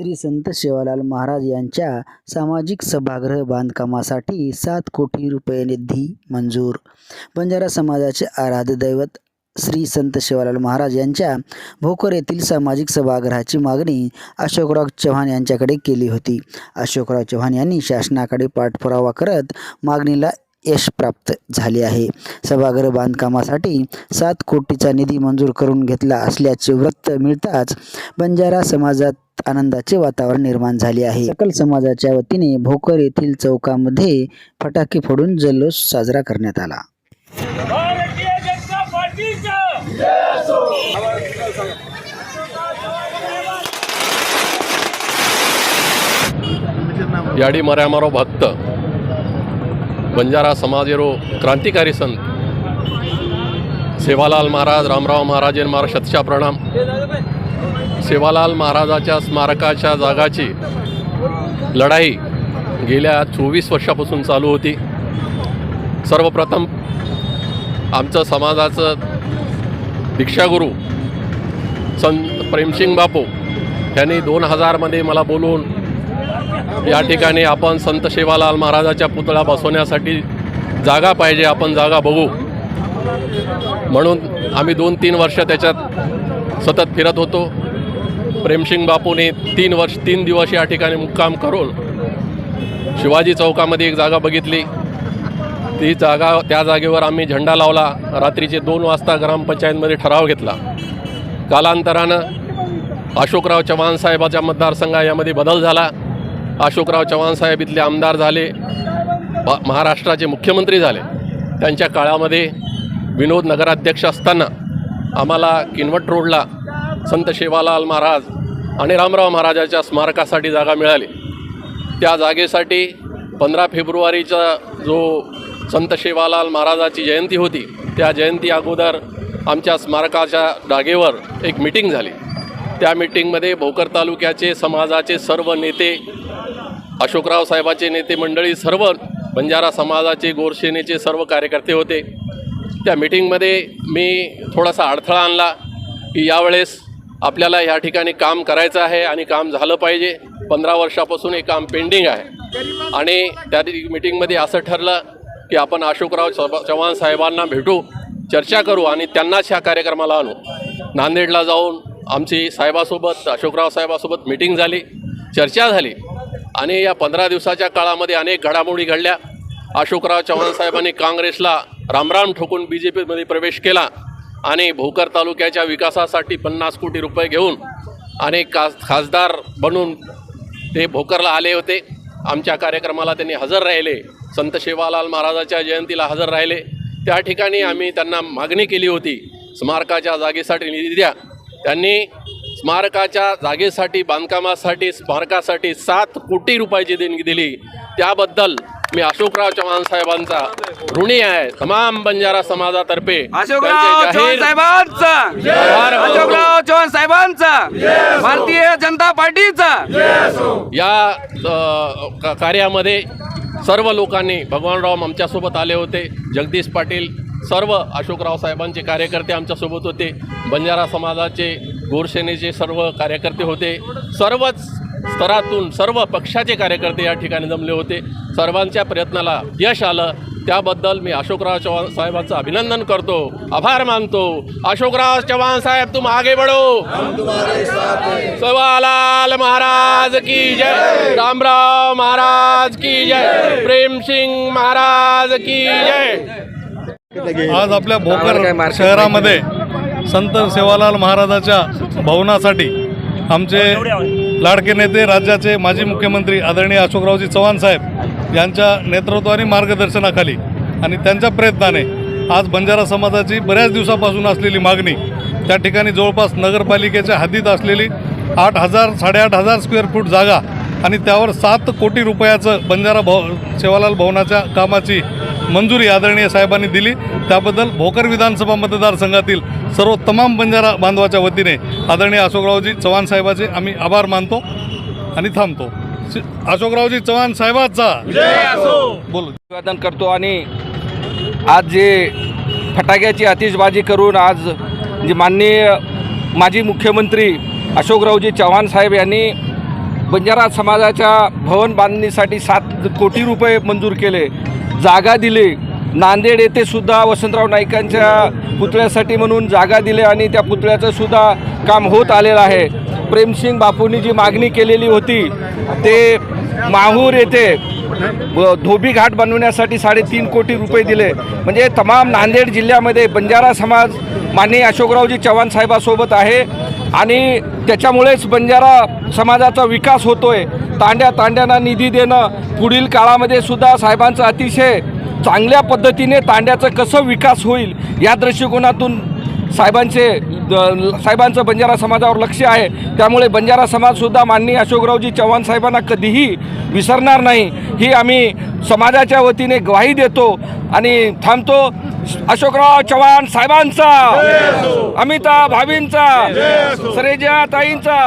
श्री संत सेवालाल महाराज यांच्या सामाजिक सभागृह बांधकामासाठी 7 कोटी रुपये निधी मंजूर। बंजारा समाजाचे आराध्य दैवत श्री संत सेवालाल महाराज यांच्या भोकर येथील सामाजिक सभागृहाची मागणी अशोकराव चव्हाण यांच्याकडे केली होती। अशोकराव चव्हाण यांनी शासनाकडे पाठपुरावा करत मागणीला यश प्राप्त झाले आहे। सभागृह बांधकामासाठी 7 कोटीचा निधी मंजूर करून घेतला असल्याचे वृत्त मिळताच बंजारा समाजात आनंदाचे वातावरण निर्माण झाले आहे। सकल समाजाच्या वतीने भोकर येथील चौकामध्ये फटाके फोडून जल्लोष साजरा करण्यात आला। भारतीय जनता पार्टीचा याडी मऱ्यामारो भक्त बंजारा समाजेरो क्रांतिकारी संत सेवालाल महाराज रामराव महाराजांमार शतशा प्रणाम। सेवालाल महाराजाच्या स्मारकाच्या जागाची लढाई गेल्या 24 वर्षापासून चालू होती। सर्वप्रथम आमचं समाजाचं दीक्षागुरू संत प्रेमसिंग बापू यांनी 2000 मध्ये मला बोलवून या ठिकाणी आपण संत सेवालाल महाराजाच्या पुतळा बसवण्यासाठी जागा पाहिजे, आपण जागा बघू म्हणून आम्ही 2-3 वर्ष त्याच्यात सतत फिरत होतो। प्रेमसिंग बापूने 3 दिवस या ठिकाणी मुक्काम करून शिवाजी चौकामध्ये एक जागा बघितली। ती जागा त्या जागेवर आम्ही झेंडा लावला। रात्रीचे 2 वाजता ग्रामपंचायतमध्ये ठराव घेतला। कालांतरानं अशोकराव चव्हाण साहेबाच्या मतदारसंघा यामध्ये बदल झाला। अशोकराव चव्हाण साहेब इथले आमदार झाले, महाराष्ट्राचे मुख्यमंत्री झाले। त्यांच्या काळामध्ये विनोद नगराध्यक्ष असताना आम्हाला किनवट रोडला संत सेवालाल महाराज आणि रामराव महाराजाच्या स्मारकासाठी जागा मिळाली। त्या जागेसाठी 15 फेब्रुवारीचा जो संत सेवालाल महाराजाची जयंती होती, त्या जयंती अगोदर आमच्या स्मारकाच्या जागेवर एक मीटिंग झाली। त्या मीटिंगमध्ये भोकर तालुक्याचे समाजाचे सर्व नेते, अशोकराव साहेबाचे नेते मंडळी, सर्व बंजारा समाजाचे गोरसेनेचे सर्व कार्यकर्ते होते। त्या मीटिंगमध्ये मी थोडासा अडथळा आणला की यावेळेस आपल्याला या ठिकाणी काम करायचं आहे आणि काम झालं पाहिजे। 15 वर्षापासून हे काम पेंडिंग आहे आणि त्या मीटिंगमध्ये असं ठरलं की आपण अशोकराव चव्हाण साहेबांना भेटू, चर्चा करू आणि त्यांनाच ह्या कार्यक्रमाला आणू। नांदेडला जाऊन आमची साहेबासोबत, अशोकराव साहेबासोबत मीटिंग झाली, चर्चा झाली आणि या 15 दिवसाच्या काळामध्ये अनेक घडामोडी घडल्या। अशोकराव चव्हाण साहेबांनी काँग्रेसला रामराम ठोकून BJPमध्ये प्रवेश केला आणि भोकर तालुक्याच्या विकासासाठी 50 कोटी रुपये घेऊन अनेक खासदार बनून ते भोकरला आले होते। आमच्या कार्यक्रमाला त्यांनी हजर राहिले, संत सेवालाल महाराजाच्या जयंतीला हजर राहिले। त्या ठिकाणी आम्ही त्यांना मागणी केली होती स्मारकाच्या जागेसाठी निधी द्या। त्यांनी स्मारकाच्या जागेसाठी, बांधकामासाठी, स्मारकासाठी 7 कोटी रुपयाची देणगी दिली। त्याबद्दल मी अशोकराव चव्हाण साहेबांचा ऋणी आहे। तमाम बंजारा समाजातर्फे अशोकराव चव्हाण साहेबांचा, भारतीय जनता पार्टीचा या कार्यामध्ये सर्व लोकांनी, भगवानराव आमच्यासोबत आले होते, जगदीश पाटील, सर्व अशोकराव साहेबांचे कार्यकर्ते आमच्यासोबत होते, बंजारा समाजाचे गोरसेनेचे सर्व कार्यकर्ते होते, सर्वच स्तरातून सर्व पक्षाचे कार्यकर्ते या ठिकाणी जमले होते। सर्वांच्या प्रयत्नाला यश आलं, त्याबद्दल मी अशोकराव चव्हाण साहेबांचं अभिनंदन करतो, आभार मानतो। अशोकराव चव्हाण साहेब तुम आगे बढ़ो, सेवालाल महाराज की जय, रामराव महाराज की जय, प्रेमसिंग महाराज की जय। आज आपल्या भोकर शहरामध्ये संत सेवालाल महाराजाच्या भवनासाठी आमचे लाडके नेते, राज्याचे माजी मुख्यमंत्री आदरणीय अशोकरावजी चव्हाण साहेब यांच्या नेतृत्वाने, मार्गदर्शनाखाली आणि त्यांच्या प्रयत्नाने आज बंजारा समाजाची बऱ्याच दिवसापासून असलेली मागणी, त्या ठिकाणी जवळपास नगरपालिकेच्या हद्दीत असलेली 8,000-8,500 स्क्वेअर फूट जागा आणि त्यावर 7 कोटी रुपयाचं बंजारा सेवालाल भवनाच्या कामाची मंजुरी आदरणीय साहेबांनी दिली। त्याबद्दल भोकर विधानसभा मतदारसंघातील सर्व तमाम बंजारा बांधवाच्या वतीने आदरणीय अशोकरावजी चव्हाण साहेबाचे आम्ही आभार मानतो आणि थांबतो। अशोकरावजी चव्हाण साहेबांचा जय असो बोल अभिवादन करतो। आणि आज जे फटाक्याची आतिषबाजी करून आज जे माननीय माजी मुख्यमंत्री अशोकरावजी चव्हाण साहेब यांनी बंजारा समाजाच्या भवन बांधणीसाठी 7 कोटी रुपये मंजूर केले, जागा दिली. नांदेड येथे सुद्धा वसंतराव नाईकांच्या पुतळ्यासाठी म्हणून जागा दिली आणि त्या पुतळ्याचं सुद्धा काम होत आलेलं आहे. प्रेमसिंग बापूंनी जी मागणी केलेली होती ते माहूर येथे धोबी घाट बनवण्यासाठी 3.5 कोटी रुपये दिले. म्हणजे तमाम नांदेड जिल्ह्यामध्ये बंजारा समाज माननीय अशोकरावजी चव्हाण साहेबासोबत आहे आणि त्याच्यामुळेच बंजारा समाजाचा विकास होतोय. तांड्यांना निधी देणं, पुढील काळामध्ये सुद्धा साहेबांचं अतिशय चांगल्या पद्धतीने तांड्याचं कसं विकास होईल या दृष्टिकोनातून साहेबांचं बंजारा समाजावर लक्ष आहे. त्यामुळे बंजारा समाजसुद्धा माननीय अशोकरावजी चव्हाण साहेबांना कधीही विसरणार नाही ही आम्ही समाजाच्या वतीने ग्वाही देतो आणि थांबतो. अशोकराव चव्हाण साहेबांचा, अमिता भावींचा, सरेजा ताईंचा.